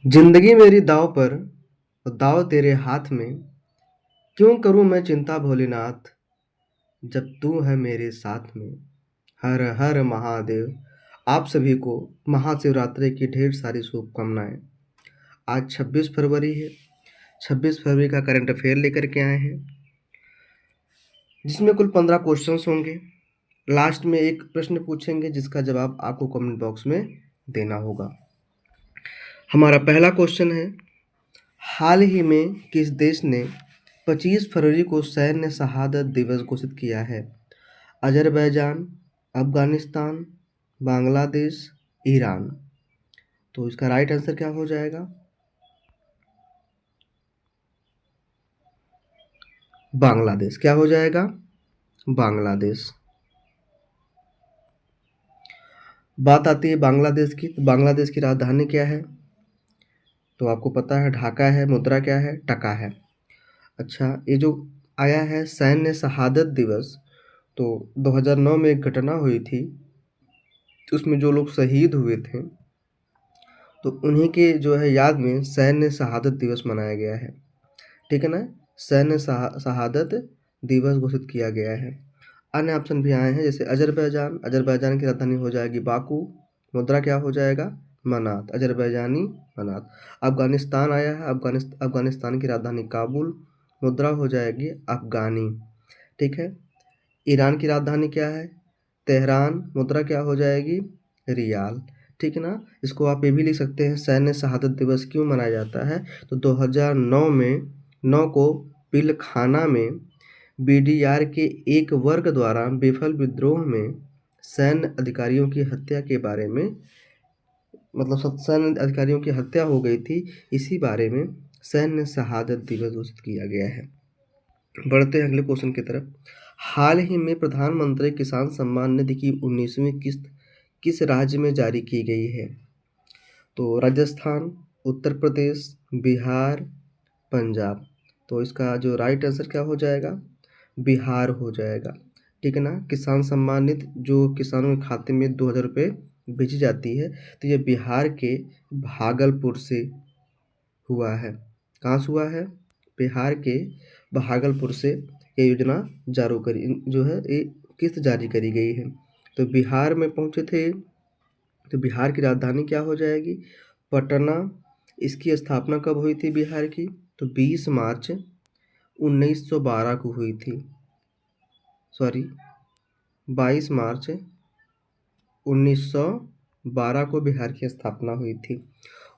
जिंदगी मेरी दांव पर और दांव तेरे हाथ में। क्यों करूं मैं चिंता भोलेनाथ, जब तू है मेरे साथ में। हर हर महादेव। आप सभी को महाशिवरात्रि की ढेर सारी शुभकामनाएं। आज 26 फरवरी है। 26 फरवरी का करंट अफेयर लेकर के आए हैं, जिसमें कुल 15 क्वेश्चंस होंगे। लास्ट में एक प्रश्न पूछेंगे जिसका जवाब आपको कमेंट बॉक्स में देना होगा। हमारा पहला क्वेश्चन है, हाल ही में किस देश ने 25 फरवरी को सैन्य शहादत दिवस घोषित किया है? Azerbaijan, Afghanistan, Bangladesh, Iran. तो इसका राइट आंसर क्या हो जाएगा? बांग्लादेश। क्या हो जाएगा? बांग्लादेश। बात आती है बांग्लादेश की, तो बांग्लादेश की राजधानी क्या है? तो आपको पता है, ढाका है। मुद्रा क्या है? टका है। अच्छा, ये जो आया है सैन्य शहादत दिवस, तो 2009 में एक घटना हुई थी, उसमें जो लोग शहीद हुए थे तो उन्हीं के जो है याद में सैन्य शहादत दिवस मनाया गया है। ठीक है ना? सैन्य शहादत दिवस घोषित किया गया है। अन्य ऑप्शन भी आए हैं, जैसे अजरबैजान। अजरबैजान की राजधानी हो जाएगी बाकू। मुद्रा क्या हो जाएगा? मनात। अजरबैजानी मनात। अफगानिस्तान आया है। अफगानिस्तान की राजधानी काबुल। मुद्रा हो जाएगी अफगानी। ठीक है। ईरान की राजधानी क्या है? तेहरान। मुद्रा क्या हो जाएगी? रियाल। ठीक है ना? इसको आप ये भी लिख सकते हैं, सैन्य शहादत दिवस क्यों मनाया जाता है? तो 2009 में 9 को पिलखाना में बीडीआर के एक वर्ग द्वारा विफल विद्रोह में सैन्य अधिकारियों की हत्या के बारे में, मतलब सैन्य अधिकारियों की हत्या हो गई थी, इसी बारे में सैन्य शहादत दिवस घोषित किया गया है। बढ़ते हैं अगले क्वेश्चन की तरफ। हाल ही में प्रधानमंत्री किसान सम्मान निधि की 19वीं किस्त किस राज्य में जारी की गई है? तो राजस्थान, उत्तर प्रदेश, बिहार, पंजाब। तो इसका जो राइट आंसर क्या हो जाएगा? बिहार हो जाएगा। ठीक है ना? किसान सम्मान निधि जो किसानों के खाते में 2000 रुपये भेजी जाती है, तो ये बिहार के भागलपुर से हुआ है। कहाँ से हुआ है? बिहार के भागलपुर से ये योजना जारी करी जो है ये किस्त जारी करी गई है। तो बिहार में पहुँचे थे, तो बिहार की राजधानी क्या हो जाएगी? पटना। इसकी स्थापना कब हुई थी बिहार की? तो 20 मार्च 1912 को हुई थी। सॉरी, 22 मार्च 1912 को बिहार की स्थापना हुई थी।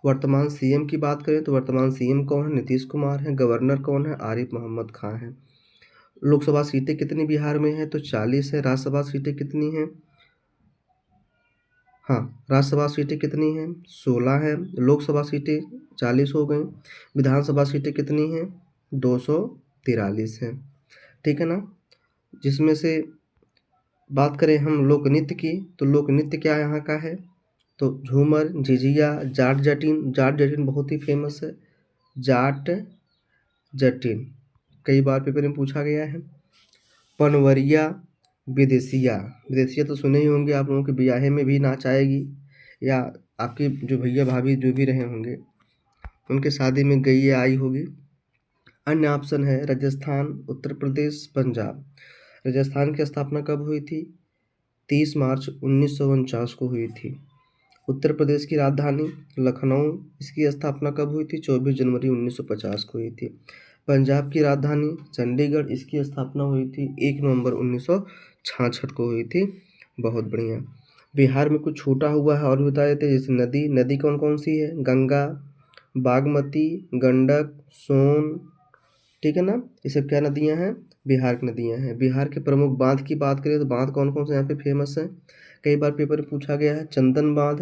वर्तमान सीएम की बात करें तो वर्तमान सीएम कौन है? नीतीश कुमार हैं। गवर्नर कौन है? आरिफ मोहम्मद खान हैं। लोकसभा सीटें कितनी बिहार में हैं? तो 40 है। राज्यसभा सीटें कितनी हैं? हाँ, राज्यसभा सीटें कितनी हैं? 16 हैं। लोकसभा सीटें 40 हो गई। विधानसभा सीटें कितनी हैं? 243 हैं। ठीक है ना? जिसमें से बात करें हम लोक नृत्य की, तो लोक नृत्य क्या यहाँ का है? तो झूमर, झिझिया, जाट जटिन। जाट जटिन बहुत ही फेमस है। जाट जटिन कई बार पेपर में पूछा गया है। पनवरिया, विदेशिया। विदेशिया तो सुने ही होंगे आप लोगों के, ब्याहे में भी नाच आएगी, या आपके जो भैया भाभी जो भी रहे होंगे उनके शादी में गई या आई होगी। अन्य ऑप्शन है राजस्थान, उत्तर प्रदेश, पंजाब। राजस्थान की स्थापना कब हुई थी? 30 मार्च 1949 को हुई थी। उत्तर प्रदेश की राजधानी लखनऊ। इसकी स्थापना कब हुई थी? 24 जनवरी 1950 को हुई थी। पंजाब की राजधानी चंडीगढ़। इसकी स्थापना हुई थी 1 नवंबर 1966 को हुई थी। बहुत बढ़िया। बिहार में कुछ छूटा हुआ है और भी बता देते हैं, जैसे नदी। नदी कौन कौन सी है? गंगा, बागमती, गंडक, सोन। ठीक है ना? ये सब क्या नदियाँ हैं? बिहार की नदियाँ हैं। बिहार के प्रमुख बांध की बात करें तो बांध कौन कौन से यहाँ पे फेमस हैं? कई बार पेपर में पूछा गया है। चंदन बांध,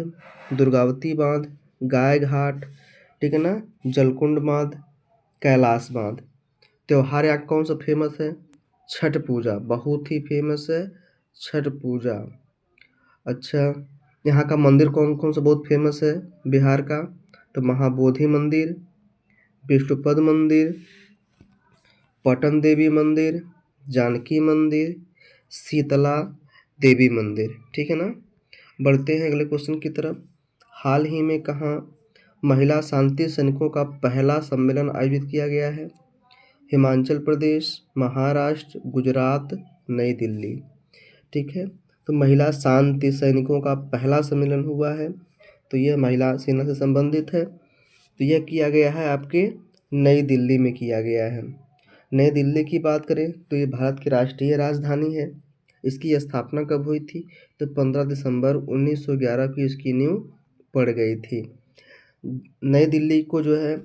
दुर्गावती बांध, गाय घाट। ठीक है ना? जलकुंड बांध, कैलाश बांध। त्योहार यहाँ कौन सा फेमस है? छठ पूजा बहुत ही फेमस है, छठ पूजा। अच्छा, यहाँ का मंदिर कौन कौन सा बहुत फेमस है बिहार का? तो महाबोधि मंदिर, विष्णुपद मंदिर, पटन देवी मंदिर, जानकी मंदिर, शीतला देवी मंदिर। ठीक है ना? बढ़ते हैं अगले क्वेश्चन की तरफ। हाल ही में कहाँ महिला शांति सैनिकों का पहला सम्मेलन आयोजित किया गया है? हिमाचल प्रदेश, महाराष्ट्र, गुजरात, नई दिल्ली। ठीक है, तो महिला शांति सैनिकों का पहला सम्मेलन हुआ है, तो यह महिला सेना से संबंधित है। तो यह किया गया है आपके नई दिल्ली में किया गया है। नई दिल्ली की बात करें तो ये भारत की राष्ट्रीय राजधानी है। इसकी स्थापना कब हुई थी? तो 15 दिसंबर 1911 की इसकी नींव पड़ गई थी। नई दिल्ली को जो है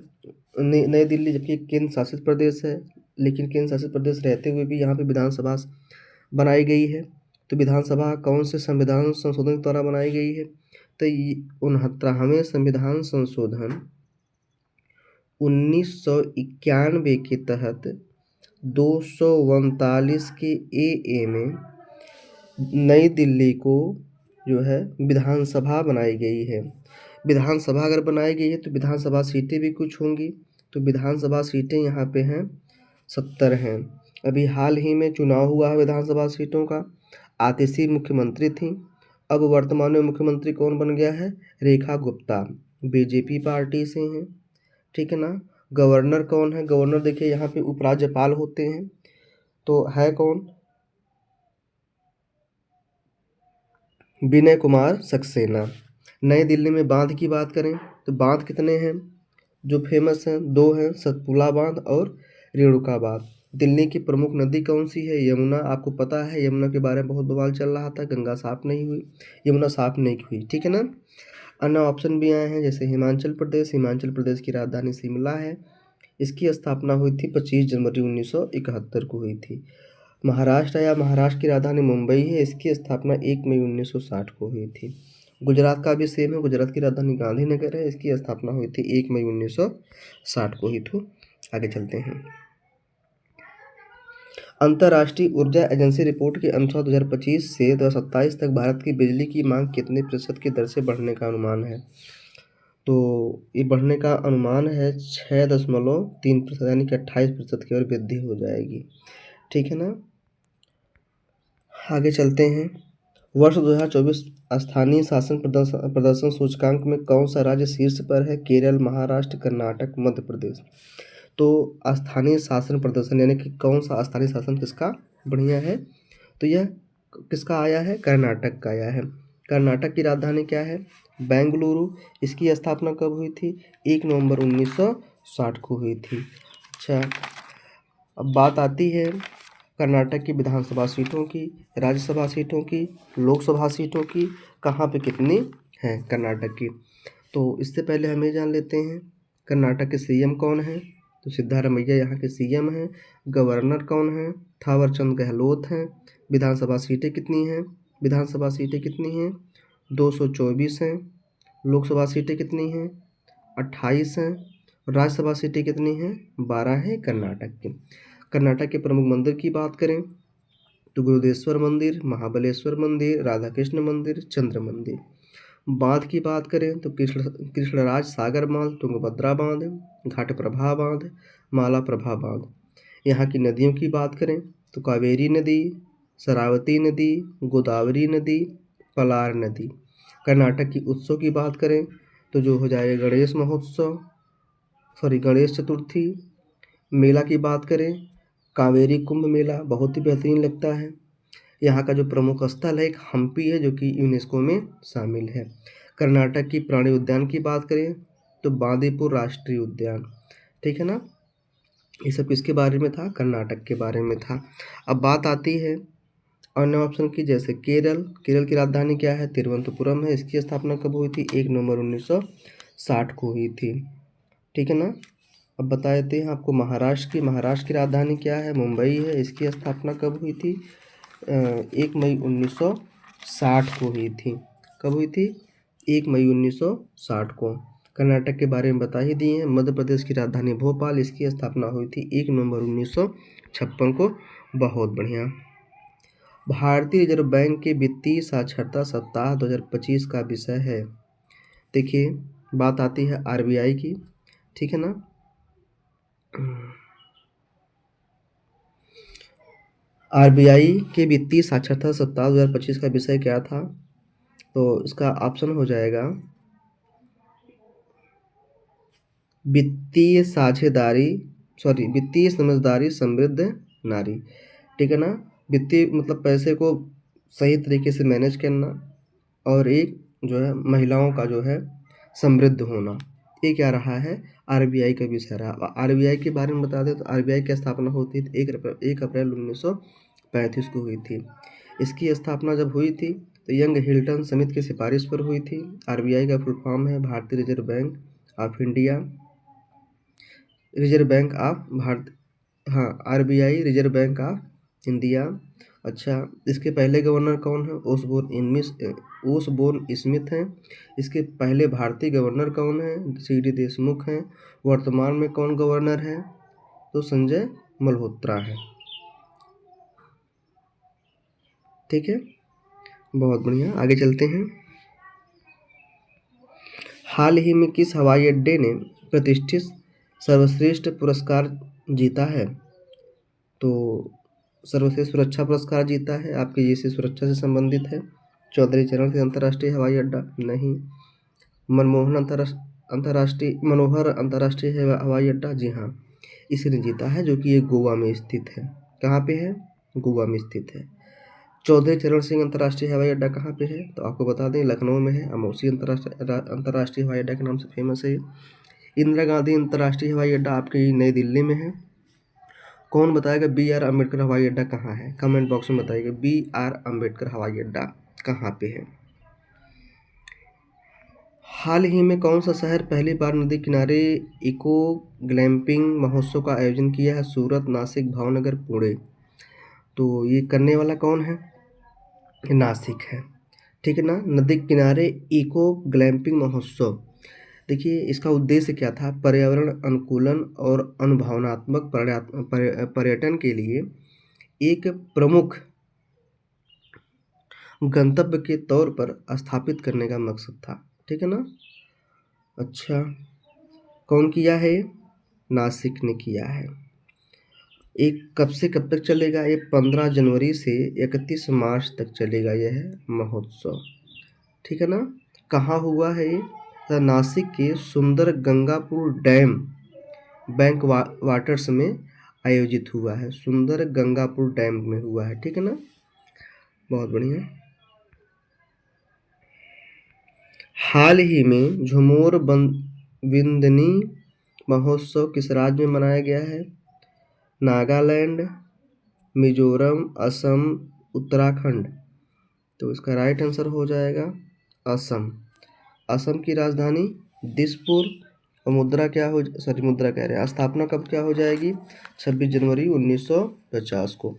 नई दिल्ली जबकि केंद्र शासित प्रदेश है, लेकिन केंद्र शासित प्रदेश रहते हुए भी यहाँ पे विधानसभा बनाई गई है। तो विधानसभा कौन से संविधान संशोधन के द्वारा बनाई गई है? तो 69वें संविधान संशोधन 1991 के तहत 239 के ए में नई दिल्ली को जो है विधानसभा बनाई गई है। विधानसभा अगर बनाई गई है तो विधानसभा सीटें भी कुछ होंगी। तो विधानसभा सीटें यहाँ पे हैं 70 हैं। अभी हाल ही में चुनाव हुआ है विधानसभा सीटों का। आतिशी मुख्यमंत्री थी, अब वर्तमान में मुख्यमंत्री कौन बन गया है? रेखा गुप्ता, बीजेपी पार्टी से हैं। ठीक है ना। गवर्नर कौन है? गवर्नर देखिए यहाँ पे उपराज्यपाल होते हैं, तो है कौन? विनय कुमार सक्सेना। नई दिल्ली में बांध की बात करें तो बांध कितने हैं जो फेमस हैं? 2 हैं, सतपुड़ा बांध और रेणुका बांध। दिल्ली की प्रमुख नदी कौन सी है? यमुना। आपको पता है यमुना के बारे में बहुत बवाल चल रहा था, गंगा साफ नहीं हुई, यमुना साफ नहीं हुई। ठीक है ना। अन्य ऑप्शन भी आए हैं जैसे हिमाचल प्रदेश। हिमाचल प्रदेश की राजधानी शिमला है, इसकी स्थापना हुई थी 25 जनवरी 1971 को हुई थी। महाराष्ट्र या महाराष्ट्र की राजधानी मुंबई है, इसकी स्थापना 1 मई 1960 को हुई थी। गुजरात का भी सेम है, गुजरात की राजधानी गांधीनगर है, इसकी स्थापना हुई थी 1 मई 1960 को हुई थी। आगे चलते हैं। अंतर्राष्ट्रीय ऊर्जा एजेंसी रिपोर्ट के अनुसार 2025 से 2027 तक भारत की बिजली की मांग कितने प्रतिशत की दर से बढ़ने का अनुमान है? तो ये बढ़ने का अनुमान है 6.3%, यानी कि 28% की ओर वृद्धि हो जाएगी। ठीक है ना। आगे चलते हैं। वर्ष 2024 स्थानीय शासन प्रदर्शन सूचकांक में कौन सा राज्य शीर्ष पर है? केरल, महाराष्ट्र, कर्नाटक, मध्य प्रदेश। तो स्थानीय शासन प्रदर्शन यानी कि कौन सा स्थानीय शासन किसका बढ़िया है? तो यह किसका आया है? कर्नाटक का आया है। कर्नाटक की राजधानी क्या है? बेंगलुरु। इसकी स्थापना कब हुई थी? 1 नवंबर 1960 को हुई थी। अच्छा, अब बात आती है कर्नाटक की विधानसभा सीटों की, राज्यसभा सीटों की, लोकसभा सीटों की, कहाँ पे कितनी हैं कर्नाटक की। तो इससे पहले हम ये जान लेते हैं कर्नाटक के सीएम कौन हैं। तो सिद्धारमैया यहाँ के सीएम हैं। गवर्नर कौन हैं? थावरचंद गहलोत हैं। विधानसभा सीटें कितनी हैं? विधानसभा सीटें कितनी हैं? 224 हैं। लोकसभा सीटें कितनी हैं? 28 हैं। राज्यसभा सीटें कितनी हैं? 12 हैं कर्नाटक की। कर्नाटक के प्रमुख मंदिर की बात करें तो गुरुदेश्वर मंदिर, महाबलेश्वर मंदिर, राधा कृष्ण मंदिर, चंद्र मंदिर। बांध की बात करें तो कृष्णराज सागर बांध, तुंगभद्रा बांध, घाटप्रभा बांध, मालाप्रभा बांध। यहाँ की नदियों की बात करें तो कावेरी नदी, शरावती नदी, गोदावरी नदी, पलार नदी। कर्नाटक की उत्सव की बात करें तो जो हो जाए गणेश महोत्सव, गणेश चतुर्थी। मेला की बात करें कावेरी कुंभ मेला बहुत ही बेहतरीन लगता है। यहाँ का जो प्रमुख स्थल है एक हम्पी है जो कि यूनेस्को में शामिल है। कर्नाटक की प्राणी उद्यान की बात करें तो बांदीपुर राष्ट्रीय उद्यान। ठीक है ना। ये सब किसके बारे में था? कर्नाटक के बारे में था। अब बात आती है अन्य ऑप्शन की जैसे केरल। केरल की राजधानी क्या है? तिरुवनंतपुरम है, इसकी स्थापना कब हुई थी? 1 नवंबर 1960 को हुई थी। ठीक है ना। अब बता देते हैं आपको महाराष्ट्र की राजधानी क्या है? मुंबई है, इसकी स्थापना कब हुई थी? 1 मई 1960 को हुई थी। कब हुई थी? 1 मई 1960 को। कर्नाटक के बारे में बता ही दिए हैं। मध्य प्रदेश की राजधानी भोपाल, इसकी स्थापना हुई थी 1 नवंबर 1956 को। बहुत बढ़िया। भारतीय रिजर्व बैंक के वित्तीय साक्षरता सप्ताह 2025 का विषय है। देखिए बात आती है आरबीआई की। ठीक है ना। आरबीआई के वित्तीय साक्षरता सप्ताह 2025 का विषय क्या था? तो इसका ऑप्शन हो जाएगा वित्तीय साझेदारी वित्तीय समझदारी समृद्ध नारी। ठीक है ना। वित्तीय मतलब पैसे को सही तरीके से मैनेज करना, और एक जो है महिलाओं का जो है समृद्ध होना, ये क्या रहा है, आरबीआई का विषय रहा। आरबीआई के बारे में बता दें तो आरबीआई की स्थापना होती थी 1 अप्रैल 1935 को हुई थी। इसकी स्थापना जब हुई थी तो यंग हिल्टन समिति की सिफारिश पर हुई थी। आरबीआई का फुल फॉर्म है भारतीय reserve bank of India, reserve bank of Bharat, हाँ RBI reserve bank of India. अच्छा, इसके पहले गवर्नर कौन है, ओसबोर्न स्मिथ हैं। इसके पहले भारतीय गवर्नर कौन है, सीडी देशमुख हैं। वर्तमान में कौन गवर्नर है, तो संजय मल्होत्रा है। ठीक है, बहुत बढ़िया, आगे चलते हैं। हाल ही में किस हवाई अड्डे ने प्रतिष्ठित सर्वश्रेष्ठ पुरस्कार जीता है, तो सर्वश्रेष्ठ सुरक्षा पुरस्कार जीता है, आपके जैसे सुरक्षा से संबंधित है। चौधरी चरण सिंह अंतर्राष्ट्रीय हवाई अड्डा नहीं। मनोहर अंतर्राष्ट्रीय हवाई अड्डा, जी हाँ, इसने जीता है, जो कि ये गोवा में स्थित है। कहाँ पे है, गोवा में स्थित है। चौधरी चरण सिंह अंतर्राष्ट्रीय हवाई अड्डा कहाँ पे है, तो आपको बता दें लखनऊ में है। अमौसी अंतर्राष्ट्रीय हवाई अड्डा के नाम से फेमस है। इंदिरा गांधी अंतर्राष्ट्रीय हवाई अड्डा आपकी नई दिल्ली में है। कौन बताएगा बी आर अम्बेडकर हवाई अड्डा कहाँ है, कमेंट बॉक्स में बताइएगा बी आर अम्बेडकर हवाई अड्डा कहाँ पे है। हाल ही में कौन सा शहर पहली बार नदी किनारे इको ग्लैम्पिंग महोत्सव का आयोजन किया है, सूरत, नासिक, भावनगर, पुणे। तो ये करने वाला कौन है, नासिक है। ठीक है ना। नदी किनारे इको ग्लैम्पिंग महोत्सव, देखिए इसका उद्देश्य क्या था, पर्यावरण अनुकूलन और अनुभवनात्मक पर्यटन के लिए एक प्रमुख गंतव्य के तौर पर स्थापित करने का मकसद था। ठीक है ना। अच्छा, कौन किया है, नासिक ने किया है। एक कब से कब तक चलेगा, ये 15 जनवरी से 31 मार्च तक चलेगा यह महोत्सव। ठीक है ना। कहाँ हुआ है ये, नासिक के सुंदर गंगापुर डैम बैंक वाटर्स में आयोजित हुआ है। सुंदर गंगापुर डैम में हुआ है। ठीक है ना, बहुत बढ़िया। हाल ही में झुमोर बिंदनी महोत्सव किस राज्य में मनाया गया है, नागालैंड, मिजोरम, असम, उत्तराखंड। तो इसका राइट आंसर हो जाएगा असम। असम की राजधानी दिसपुर। और मुद्रा क्या हो, सॉरी मुद्रा कह रहे हैं, स्थापना कब क्या हो जाएगी, 26 जनवरी 1950 को।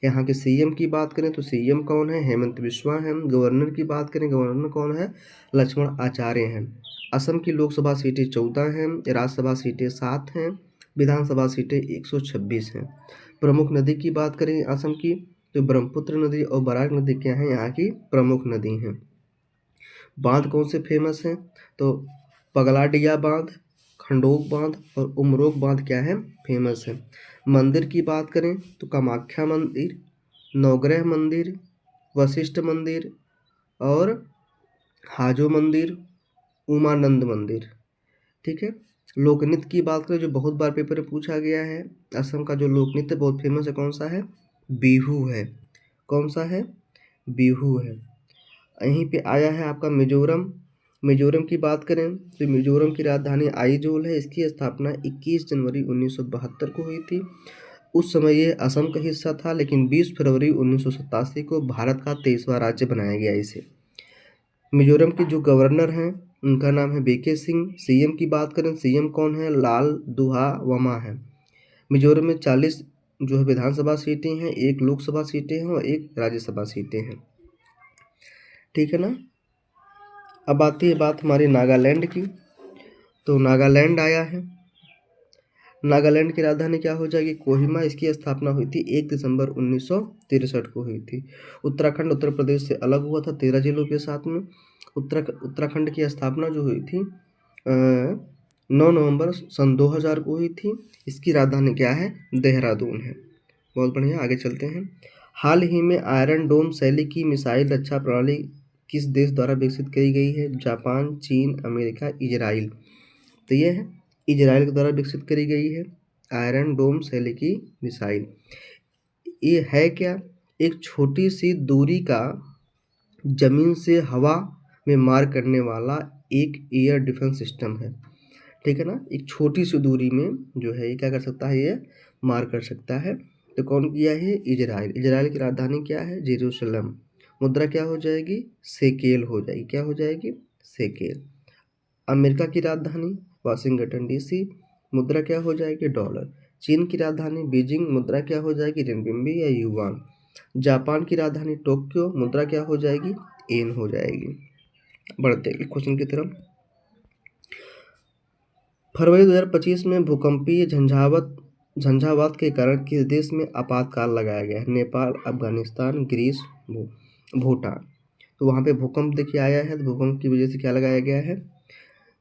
यहाँ के सीएम की बात करें तो सीएम कौन है, हेमंत बिस्वा हैं। गवर्नर की बात करें, गवर्नर कौन है, लक्ष्मण आचार्य हैं। असम की लोकसभा सीटें 14 हैं, राज्यसभा सीटें 7 हैं, विधानसभा सीटें 126 हैं। प्रमुख नदी की बात करें असम की, तो ब्रह्मपुत्र नदी और बराक नदी क्या है, यहाँ की प्रमुख नदी हैं। बांध कौन से फेमस हैं, तो पगलाडिया बांध, खंडोक बांध और उमरोक बांध क्या है, फेमस है। मंदिर की बात करें तो कामाख्या मंदिर, नवग्रह मंदिर, वशिष्ठ मंदिर और हाजो मंदिर, उमानंद मंदिर। ठीक है। लोकनृत्य की बात करें जो बहुत बार पेपर में पूछा गया है, असम का जो लोकनृत्य बहुत फेमस है कौन सा है, बिहू है। कौन सा है, बिहू है। यहीं पे आया है आपका मिजोरम। मिजोरम की बात करें तो मिजोरम की राजधानी आइजोल है। इसकी स्थापना 21 जनवरी 1972 को हुई थी। उस समय ये असम का हिस्सा था, लेकिन 20 फरवरी 1987 को भारत का 23वां राज्य बनाया गया इसे। मिजोरम के जो गवर्नर हैं उनका नाम है बीके सिंह। सीएम की बात करें, सीएम कौन है, लाल दुहा वमा है। मिजोरम में 40 जो है विधानसभा सीटें हैं, 1 लोकसभा सीटें हैं और 1 राज्यसभा सीटें हैं। ठीक है ना। अब आती है बात हमारी नागालैंड की। तो नागालैंड आया है। नागालैंड की राजधानी क्या हो जाएगी, कोहिमा। इसकी स्थापना हुई थी 1 दिसंबर 1963 को हुई थी। उत्तराखंड उत्तर प्रदेश से अलग हुआ था 13 जिलों के साथ में। उत्तराखंड की स्थापना जो हुई थी 9 नवंबर सन 2000 को हुई थी। इसकी राजधानी क्या है, देहरादून है। बहुत बढ़िया, आगे चलते हैं। हाल ही में आयरन डोम शैली की मिसाइल रक्षा प्रणाली किस देश द्वारा विकसित की गई है, जापान, चीन, अमेरिका, इजराइल। तो ये है इजराइल के द्वारा विकसित करी गई है। आयरन डोम शैली की मिसाइल। ये है क्या? एक छोटी सी दूरी का जमीन से हवा में मार करने वाला एक एयर डिफेंस सिस्टम है, ठीक है ना। एक छोटी सी दूरी में जो है ये क्या कर सकता है, ये मार कर सकता है। तो कौन किया है? इजराइल। इजराइल की राजधानी क्या है? जेरूशलम। मुद्रा क्या हो जाएगी? शेकेल हो जाएगी। क्या हो जाएगी? शेकेल। अमेरिका की राजधानी वाशिंगटन डीसी। मुद्रा क्या हो जाएगी? डॉलर। चीन की राजधानी बीजिंग। मुद्रा क्या हो जाएगी? रेनबिन्बी या युआन। जापान की राजधानी टोक्यो। मुद्रा क्या हो जाएगी? येन हो जाएगी। बढ़ते हैं क्वेश्चन की तरफ। फरवरी 2025 में भूकंपीय झंझावात के कारण किस देश में आपातकाल लगाया गया है? नेपाल, अफगानिस्तान, ग्रीस, भूटान। तो वहाँ पे भूकंप देखिए आया है, तो भूकंप की वजह से क्या लगाया गया है?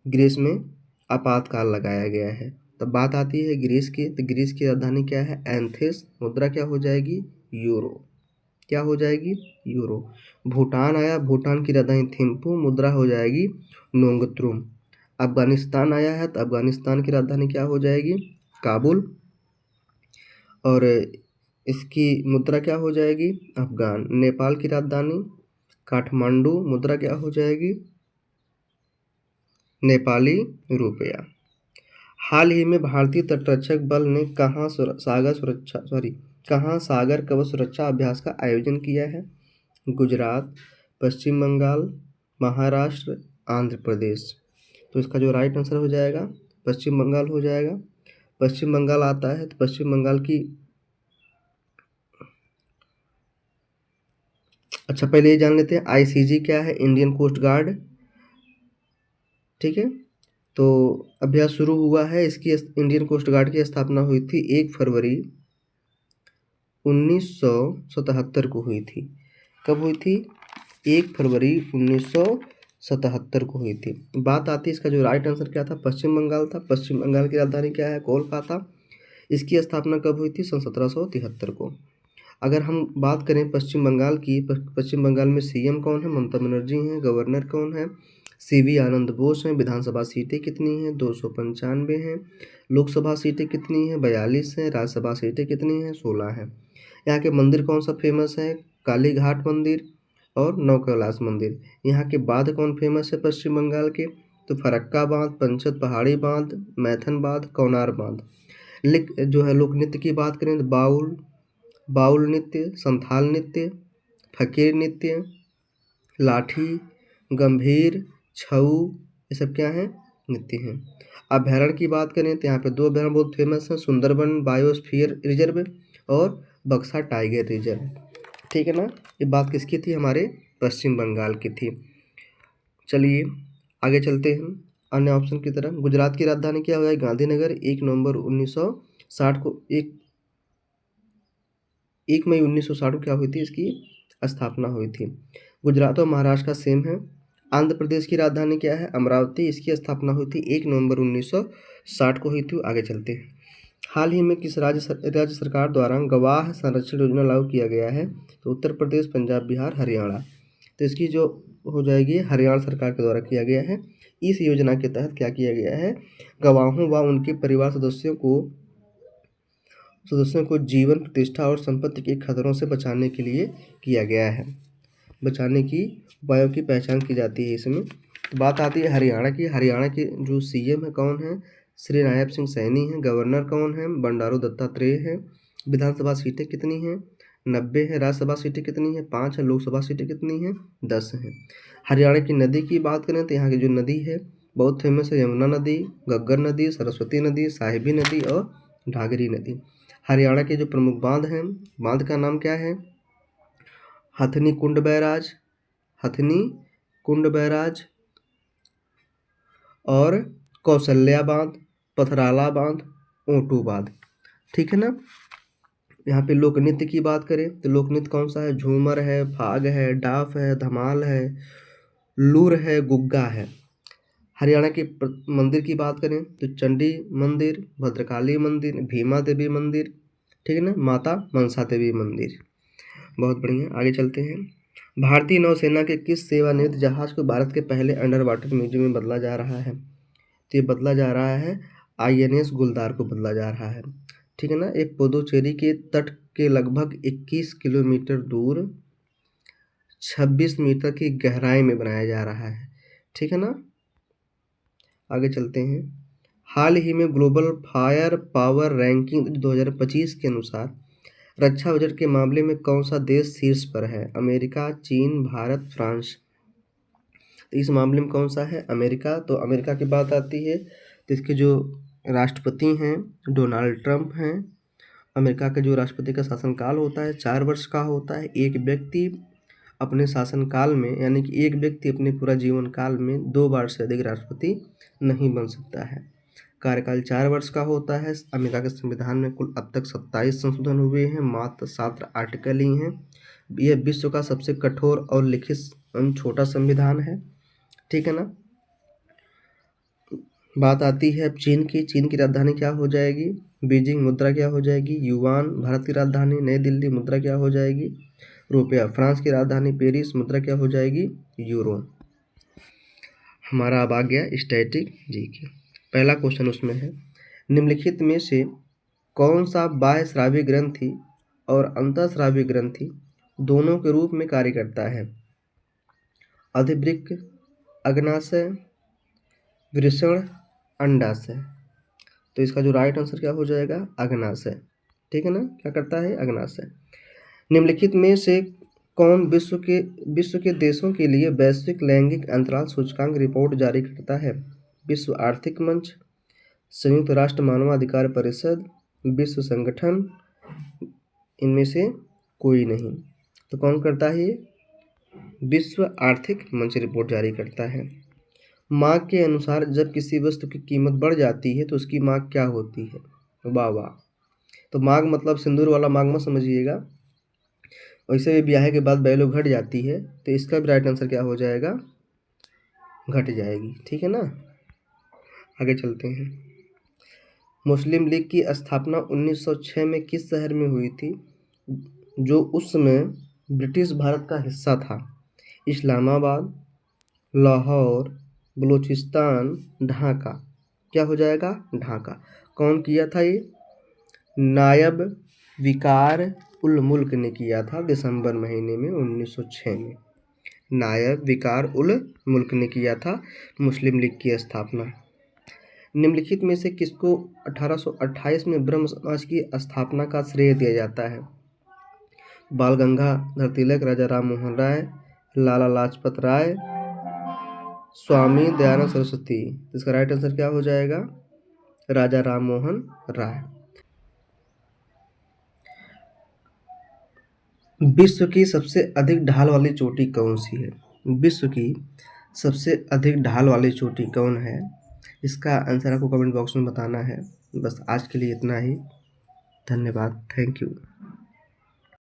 ग्रीस में आपातकाल लगाया गया है। तब बात आती है ग्रीस की, तो ग्रीस की राजधानी क्या है? एथेंस। मुद्रा क्या हो जाएगी? यूरो। क्या हो जाएगी? यूरो। भूटान आया, भूटान की राजधानी थिम्पू। मुद्रा हो जाएगी नोंगत्रुम। अफगानिस्तान आया है, तो अफगानिस्तान की राजधानी क्या हो जाएगी? काबुल। और इसकी मुद्रा क्या हो जाएगी? अफगान। नेपाल की राजधानी काठमांडू। मुद्रा क्या हो जाएगी? नेपाली रुपया। हाल ही में भारतीय तटरक्षक बल ने कहाँ सागर कवच सुरक्षा अभ्यास का आयोजन किया है? गुजरात, पश्चिम बंगाल, महाराष्ट्र, आंध्र प्रदेश। तो इसका जो राइट आंसर हो जाएगा पश्चिम बंगाल हो जाएगा। पश्चिम बंगाल आता है, तो पश्चिम बंगाल की अच्छा पहले ये जान लेते हैं आईसीजी क्या है? इंडियन कोस्ट गार्ड, ठीक है। तो अभ्यास शुरू हुआ है। इसकी इंडियन कोस्ट गार्ड की स्थापना हुई थी 1 फरवरी 1977 को हुई थी। कब हुई थी? 1 फरवरी 1977 को हुई थी। बात आती है इसका जो राइट आंसर क्या था? पश्चिम बंगाल था। पश्चिम बंगाल की राजधानी क्या है? कोलकाता। इसकी स्थापना कब हुई थी? सन 1773 को। अगर हम बात करें पश्चिम बंगाल की, पश्चिम बंगाल में सीएम कौन है? ममता बनर्जी हैं। गवर्नर कौन है? सीवी आनंद बोस हैं। विधानसभा सीटें कितनी हैं? 295 हैं। लोकसभा सीटें कितनी हैं? 42 हैं। राज्यसभा सीटें कितनी हैं? 16 हैं। यहाँ के मंदिर कौन सा फेमस है? काली घाट मंदिर और नौ कैलाश मंदिर। यहाँ के बांध कौन फेमस है पश्चिम बंगाल के? तो फरक्का बांध, पंचत पहाड़ी बांध, मैथन बांध, कौनार बांध। जो है लोक नृत्य की बात करें तो बाउल नृत्य, संथाल नृत्य, फकीर नृत्य, लाठी, गंभीर, छऊ, ये सब क्या है? नृत्य हैं। अभयारण्य की बात करें तो यहाँ पे 2 अभयारण्य बहुत फेमस हैं, सुंदरबन बायोस्फीयर रिजर्व और बक्सा टाइगर रिजर्व, ठीक है ना। ये बात किसकी थी? हमारे पश्चिम बंगाल की थी। चलिए आगे चलते हैं अन्य ऑप्शन की तरफ। गुजरात की राजधानी क्या होगा? गांधीनगर। 1 नवंबर 1960 को 1 मई 1960 को क्या हुई थी? इसकी स्थापना हुई थी। गुजरात और महाराष्ट्र का सेम है। आंध्र प्रदेश की राजधानी क्या है? अमरावती। इसकी स्थापना हुई थी 1 नवंबर 1960 को हुई थी। आगे चलते हैं। हाल ही में किस राज्य सरकार द्वारा गवाह संरक्षण योजना लागू किया गया है? तो उत्तर प्रदेश, पंजाब, बिहार, हरियाणा। तो इसकी जो हो जाएगी हरियाणा सरकार के द्वारा किया गया है। इस योजना के तहत क्या किया गया है? गवाहों व उनके परिवार सदस्यों को जीवन, प्रतिष्ठा और संपत्ति के खतरों से बचाने के लिए किया गया है। बचाने की उपायों की पहचान की जाती है इसमें। बात आती है हरियाणा की। हरियाणा के जो सीएम है कौन है? श्री नायब सिंह सैनी हैं। गवर्नर कौन है? बंडारू दत्तात्रेय हैं। विधानसभा सीटें कितनी हैं? 90 है। राज्यसभा सीटें कितनी हैं? 5 है। लोकसभा सीटें कितनी हैं? 10 हैं। हरियाणा की नदी की बात करें तो यहाँ की जो नदी है बहुत फेमस है, यमुना नदी, घग्गर नदी, सरस्वती नदी, साहिबी नदी और घाघरी नदी। हरियाणा के जो प्रमुख बांध हैं, बांध का नाम क्या है? हथनी कुंड बैराज, हथनी कुंड बैराज और कौशल्या बांध, पथराला बांध, ओटू बांध, ठीक है ना। यहाँ पे लोक नृत्य की बात करें तो लोक नृत्य कौन सा है? झूमर है, फाग है, डाफ है, धमाल है, लूर है, गुग्गा है। हरियाणा के मंदिर की बात करें तो चंडी मंदिर, भद्रकाली मंदिर, भीमा देवी मंदिर, ठीक है ना, माता मनसा देवी मंदिर। बहुत बढ़िया, आगे चलते हैं। भारतीय नौसेना के किस सेवानिवृत्त जहाज को भारत के पहले अंडर वाटर म्यूजियम में बदला जा रहा है? तो ये बदला जा रहा है INS गुलदार को बदला जा रहा है। ठीक है ना। एक पुदुचेरी के तट के लगभग 21 किलोमीटर दूर 26 मीटर की गहराई में बनाया जा रहा है। ठीक है ना। आगे चलते हैं। हाल ही में ग्लोबल फायर पावर रैंकिंग 2025 के अनुसार रक्षा बजट के मामले में कौन सा देश शीर्ष पर है? अमेरिका, चीन, भारत, फ्रांस। तो इस मामले में कौन सा है? अमेरिका। तो अमेरिका की बात आती है तो इसके जो राष्ट्रपति हैं डोनाल्ड ट्रंप हैं। अमेरिका के जो राष्ट्रपति का शासनकाल होता है 4 वर्ष का होता है। एक व्यक्ति अपने शासनकाल में, यानी कि एक व्यक्ति अपने पूरा जीवन काल में 2 बार से अधिक राष्ट्रपति नहीं बन सकता है। कार्यकाल 4 वर्ष का होता है। अमेरिका के संविधान में कुल अब तक 27 संशोधन हुए हैं, मात्र 7 आर्टिकल ही हैं। यह विश्व का सबसे कठोर और लिखित छोटा संविधान है। ठीक है ना। बात आती है अब चीन की। चीन की राजधानी क्या हो जाएगी? बीजिंग। मुद्रा क्या हो जाएगी? युआन। भारत की राजधानी नई दिल्ली, मुद्रा क्या हो जाएगी? रुपया। फ्रांस की राजधानी पेरिस, मुद्रा क्या हो जाएगी? यूरो। हमारा अब आ गया स्टैटिक जीके। पहला क्वेश्चन उसमें है, निम्नलिखित में से कौन सा बाह्य स्रावी ग्रंथि और अंतःस्रावी ग्रंथि दोनों के रूप में कार्य करता है? अधिवृक्क, अग्नाशय, वृषण, अंडाशय। तो इसका जो राइट आंसर क्या हो जाएगा? अग्नाशय। ठीक है ना। क्या करता है? अग्नाशय। निम्नलिखित में से कौन विश्व के देशों के लिए वैश्विक लैंगिक अंतराल सूचकांक रिपोर्ट जारी करता है? विश्व आर्थिक मंच, संयुक्त राष्ट्र मानवाधिकार परिषद, विश्व संगठन, इनमें से कोई नहीं। तो कौन करता है ये? विश्व आर्थिक मंच रिपोर्ट जारी करता है। मांग के अनुसार जब किसी वस्तु की कीमत बढ़ जाती है तो उसकी मांग क्या होती है? वाह वाह। तो मांग मतलब सिंदूर वाला मांग मत समझिएगा। वैसे भी ब्याह के बाद वैल्यू घट जाती है, तो इसका भी राइट आंसर क्या हो जाएगा? घट जाएगी। ठीक है ना। आगे चलते हैं। मुस्लिम लीग की स्थापना 1906 में किस शहर में हुई थी, जो उस समय ब्रिटिश भारत का हिस्सा था? इस्लामाबाद, लाहौर, बलूचिस्तान, ढाका। क्या हो जाएगा? ढाका। कौन किया था ये? नायब विकार उल मुल्क ने किया था दिसंबर महीने में 1906 में। नायब विकार उल मुल्क ने किया था मुस्लिम लीग की स्थापना। निम्नलिखित में से किसको 1828 में ब्रह्म समाज की स्थापना का श्रेय दिया जाता है? बाल गंगाधर तिलक, राजा राम मोहन राय, लाला लाजपत राय, स्वामी दयानंद सरस्वती। इसका राइट आंसर क्या हो जाएगा? राजा राम मोहन राय। विश्व की सबसे अधिक ढाल वाली चोटी कौन सी है? विश्व की सबसे अधिक ढाल वाली चोटी कौन है? इसका आंसर आपको कमेंट बॉक्स में बताना है। बस आज के लिए इतना ही। धन्यवाद। Thank you.